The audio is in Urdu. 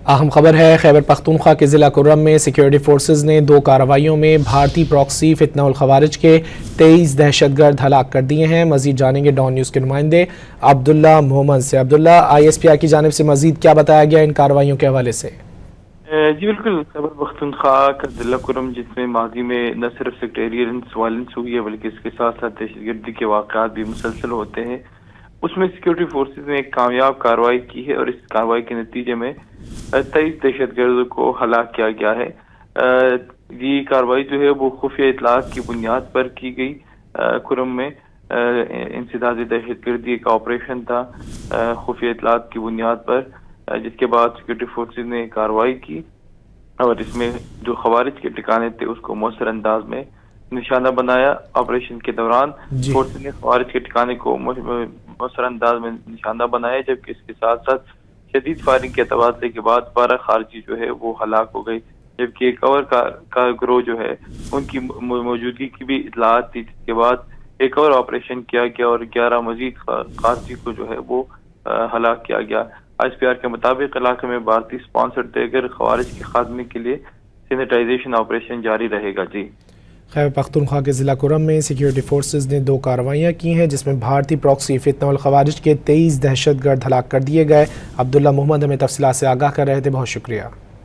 اہم خبر ہے، خیبر پختونخوا کے ضلع کرم میں سیکیورٹی فورسز نے 2 کارروائیوں میں بھارتی پراکسی فتنہ الخوارج کے 23 دہشت گرد ہلاک کر دیے ہیں۔ مزید جانیں گے ڈان نیوز کے نمائندے عبداللہ محمد سے۔ عبداللہ، ISPR کی جانب سے مزید کیا بتایا گیا ان کارروائیوں کے حوالے سے؟ جی بالکل، خیبر پختونخوا کا ضلع کرم جس میں ماضی میں نہ صرف سیکٹیرین وائلنس ہوئی ہے بلکہ اس کے ساتھ ساتھ دہشت گردی کے واقعات بھی مسلسل ہوتے ہیں، اس میں سیکیورٹی فورسز نے ایک کامیاب کارروائی کی ہے اور اس کارروائی کے نتیجے میں 23 دہشت گردوں کو ہلاک کیا گیا ہے۔ یہ کارروائی جو ہے وہ خفیہ اطلاعات کی بنیاد پر کی گئی۔ کرم میں انسداد دہشت گردی ایک آپریشن تھا خفیہ اطلاعات کی بنیاد پر، جس کے بعد سیکیورٹی فورسز نے کارروائی کی اور اس میں جو خوارج کے ٹھکانے تھے اس کو مؤثر انداز میں نشانہ بنایا۔ آپریشن کے دوران فورسز نے خوارج کے ٹھکانے کو مؤثر انداز میں نشانہ بنایا، جبکہ اس کے ساتھ ساتھ شدید فائرنگ کے تبادلے کے بعد 12 خارجی جو ہے وہ ہلاک ہو گئی، جبکہ ایک اور کا گروہ جو ہے ان کی موجودگی کی بھی اطلاعات تھی، جس کے بعد ایک اور آپریشن کیا گیا اور 11 مزید خارجی کو جو ہے وہ ہلاک کیا گیا۔ ISPR کے مطابق علاقے میں بھارتی سپانسر دیگر خوارج کے خاتمے کے لیے سینیٹائزیشن آپریشن جاری رہے گا۔ جی، خیبر پختونخوا کے ضلع کرم میں سیکیورٹی فورسز نے 2 کارروائیاں کی ہیں جس میں بھارتی پراکسی فتنہ الخوارج کے 23 دہشت گرد ہلاک کر دیے گئے۔ عبداللہ محمد ہمیں تفصیلات سے آگاہ کر رہے تھے، بہت شکریہ۔